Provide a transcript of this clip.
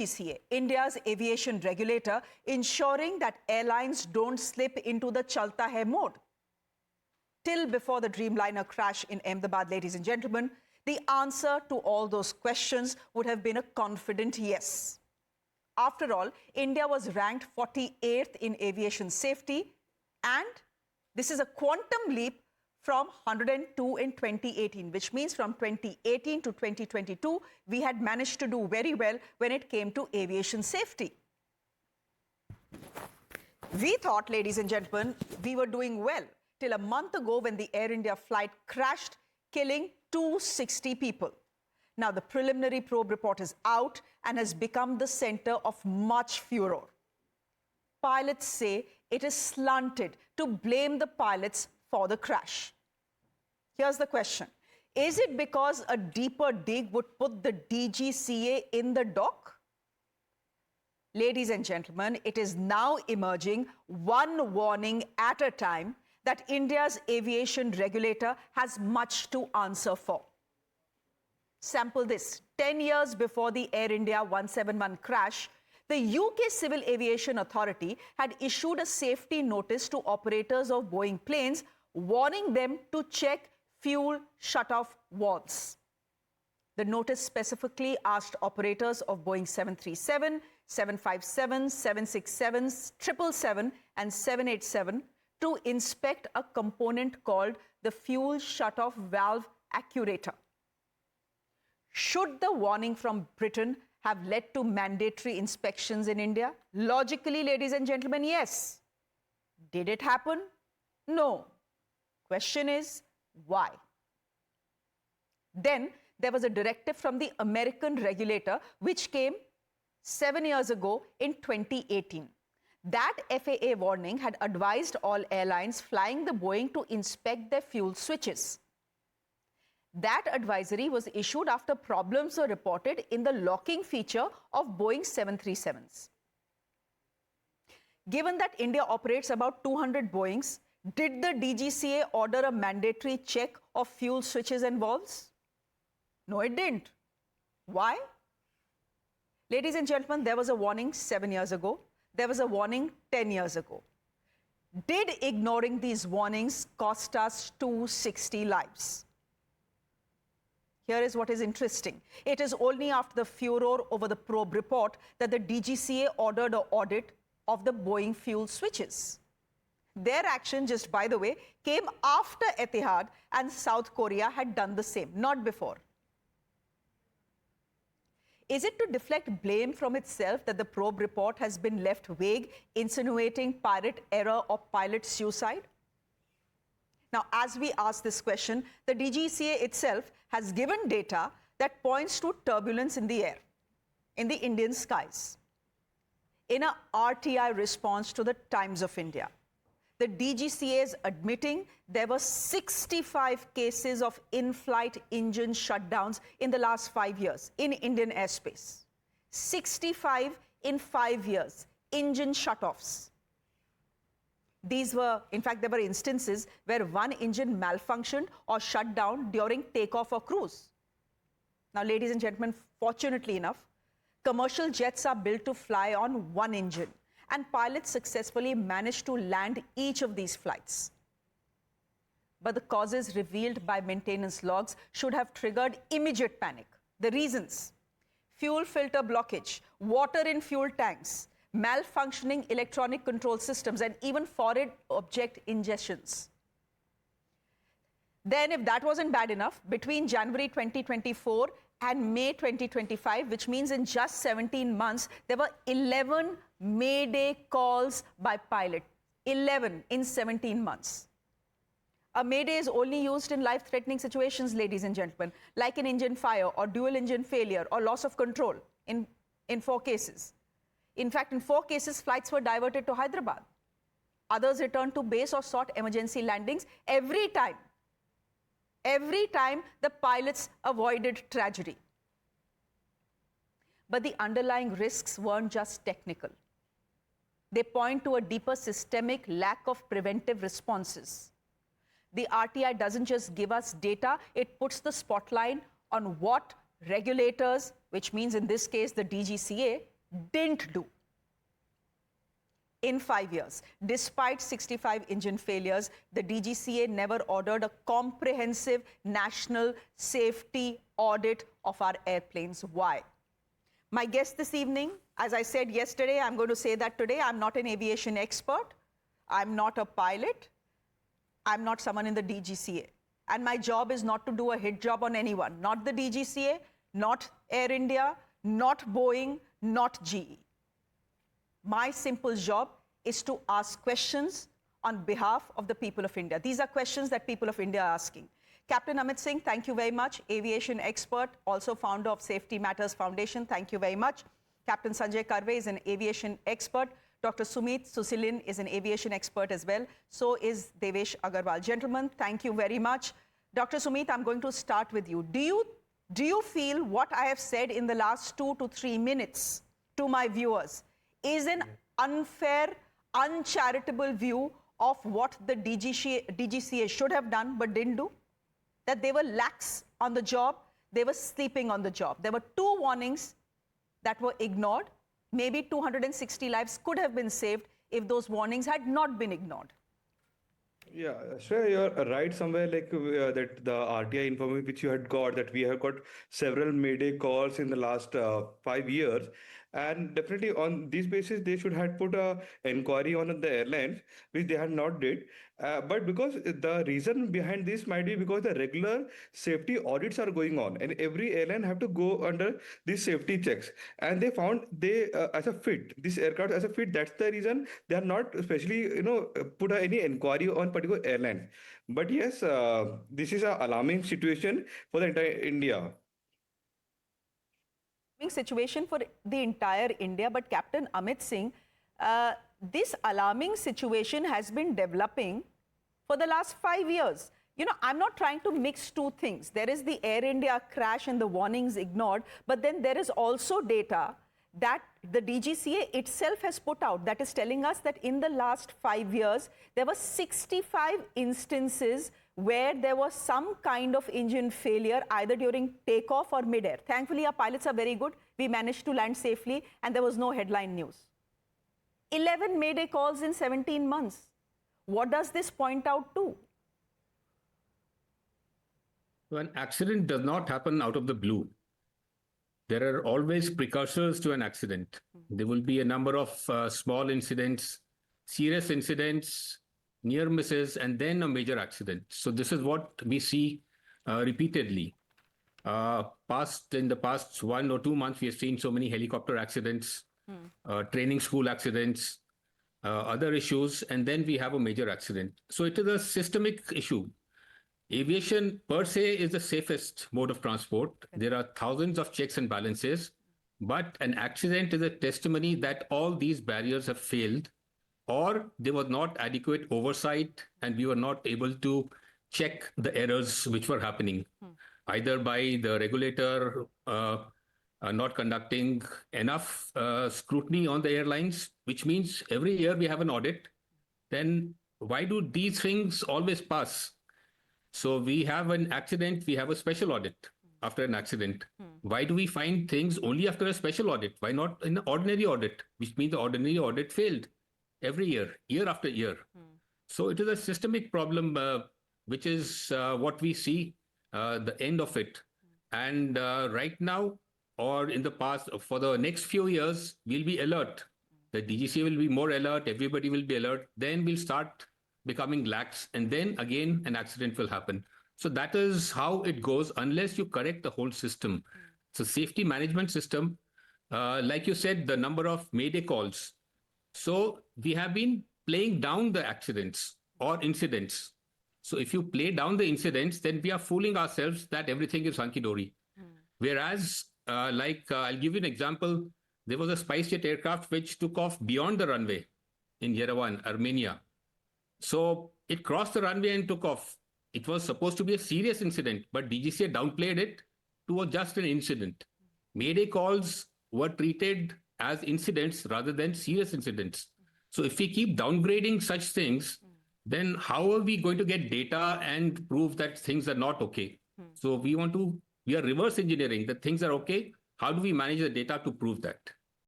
DGCA, India's aviation regulator, ensuring that airlines don't slip into the chalta hai mode. Till before the Dreamliner crash in Ahmedabad, ladies and gentlemen, the answer to all those questions would have been a confident yes. After all, India was ranked 48th in aviation safety, and this is a quantum leap from 102 in 2018, which means from 2018 to 2022, we had managed to do very well when it came to aviation safety. We thought, ladies and gentlemen, we were doing well till a month ago when the Air India flight crashed, killing 260 people. Now, the preliminary probe report is out and has become the center of much furor. Pilots say it is slanted to blame the pilots for the crash. Here's the question. Is it because a deeper dig would put the DGCA in the dock? Ladies and gentlemen, it is now emerging, one warning at a time, that India's aviation regulator has much to answer for. Sample this. 10 years before the Air India 171 crash, the UK Civil Aviation Authority had issued a safety notice to operators of Boeing planes, warning them to check fuel shutoff valves. The notice specifically asked operators of Boeing 737, 757, 767, 777, and 787 to inspect a component called the fuel shutoff valve actuator. Should the warning from Britain have led to mandatory inspections in India? Logically, ladies and gentlemen, yes. Did it happen? No. Question is, why? Then there was a directive from the American regulator which came 7 years ago in 2018. That FAA warning had advised all airlines flying the Boeing to inspect their fuel switches. That advisory was issued after problems were reported in the locking feature of Boeing 737s. Given that India operates about 200 Boeings, did the DGCA order a mandatory check of fuel switches and valves? No, it didn't. Why? Ladies and gentlemen, there was a warning 7 years ago. There was a warning 10 years ago. Did ignoring these warnings cost us 260 lives? Here is what is interesting. It is only after the furor over the probe report that the DGCA ordered an audit of the Boeing fuel switches. Their action, just by the way, came after Etihad and South Korea had done the same, not before. Is it to deflect blame from itself that the probe report has been left vague, insinuating pirate error or pilot suicide? Now, as we ask this question, the DGCA itself has given data that points to turbulence in the air, in the Indian skies. In a RTI response to the Times of India, the DGCA is admitting there were 65 cases of in-flight engine shutdowns in the last 5 years in Indian airspace. 65 in 5 years, engine shutoffs. These were, in fact, there were instances where one engine malfunctioned or shut down during takeoff or cruise. Now, ladies and gentlemen, fortunately enough, commercial jets are built to fly on one engine, and pilots successfully managed to land each of these flights. But the causes revealed by maintenance logs should have triggered immediate panic. The reasons: fuel filter blockage, water in fuel tanks, malfunctioning electronic control systems, and even foreign object ingestions. Then, if that wasn't bad enough, between January 2024 and May 2025, which means in just 17 months, there were 11 Mayday calls by pilot. 11 in 17 months. A Mayday is only used in life-threatening situations, ladies and gentlemen, like an engine fire or dual engine failure or loss of control in 4 cases. In fact, in 4 cases, flights were diverted to Hyderabad. Others returned to base or sought emergency landings. Every time, the pilots avoided tragedy. But the underlying risks weren't just technical. They point to a deeper systemic lack of preventive responses. The RTI doesn't just give us data, it puts the spotlight on what regulators, which means in this case the DGCA, didn't do in 5 years. Despite 65 engine failures, the DGCA never ordered a comprehensive national safety audit of our airplanes. Why? My guest this evening, as I said yesterday, I'm going to say that today, I'm not an aviation expert. I'm not a pilot. I'm not someone in the DGCA. And my job is not to do a hit job on anyone, not the DGCA, not Air India, not Boeing, not GE. My simple job is to ask questions on behalf of the people of India. These are questions that people of India are asking. Captain Amit Singh, thank you very much. Aviation expert, also founder of Safety Matters Foundation. Thank you very much. Captain Sanjay Karve is an aviation expert. Dr. Sumit Susilin is an aviation expert as well. So is Devesh Agarwal. Gentlemen, thank you very much. Dr. Sumit, I'm going to start with you. Do you feel what I have said in the last 2 to 3 minutes to my viewers is an unfair, uncharitable view of what the DGCA should have done but didn't do? That they were lax on the job, they were sleeping on the job. There were 2 warnings that were ignored. Maybe 260 lives could have been saved if those warnings had not been ignored. Yeah, Shreya, you're right somewhere like that the RTI information which you had got, that we have got several Mayday calls in the last 5 years. And definitely on this basis, they should have put a inquiry on the airlines, which they had not did. But because the reason behind this might be because the regular safety audits are going on, and every airline have to go under these safety checks. And they found they as a fit this aircraft as a fit. That's the reason they are not especially put any inquiry on particular airline. But yes, this is an alarming situation for the entire India. Situation for the entire India, but Captain Amit Singh, this alarming situation has been developing for the last 5 years. You know, I'm not trying to mix 2 things. There is the Air India crash and the warnings ignored, but then there is also data that the DGCA itself has put out that is telling us that in the last 5 years, there were 65 instances where there was some kind of engine failure either during takeoff or mid-air. Thankfully, our pilots are very good. We managed to land safely and there was no headline news. 11 Mayday calls in 17 months. What does this point out to? So an accident does not happen out of the blue. There are always precursors to an accident. There will be a number of small incidents, serious incidents, near misses, and then a major accident. So this is what we see repeatedly. In the past 1 or 2 months, we have seen so many helicopter accidents, training school accidents, other issues, and then we have a major accident. So it is a systemic issue. Aviation per se is the safest mode of transport. There are thousands of checks and balances, but an accident is a testimony that all these barriers have failed, or there was not adequate oversight and we were not able to check the errors which were happening, either by the regulator not conducting enough scrutiny on the airlines, which means every year we have an audit. Then why do these things always pass? So we have an accident, we have a special audit after an accident. Why do we find things only after a special audit? Why not in an ordinary audit, which means the ordinary audit failed every year, year after year? So it is a systemic problem, which is what we see the end of it. And right now, or in the past, for the next few years, we'll be alert. The DGCA will be more alert, everybody will be alert. Then we'll start becoming lax, and then again an accident will happen. So that is how it goes unless you correct the whole system. So safety management system, like you said, the number of Mayday calls. So we have been playing down the accidents or incidents. So if you play down the incidents, then we are fooling ourselves that everything is hunky-dory. Whereas, I'll give you an example. There was a SpiceJet aircraft which took off beyond the runway in Yerevan, Armenia. So it crossed the runway and took off. It was supposed to be a serious incident, but DGCA downplayed it to just an incident. Mayday calls were treated as incidents rather than serious incidents. So if we keep downgrading such things, then how are we going to get data and prove that things are not okay? So we are reverse engineering that things are okay. How do we manage the data to prove that?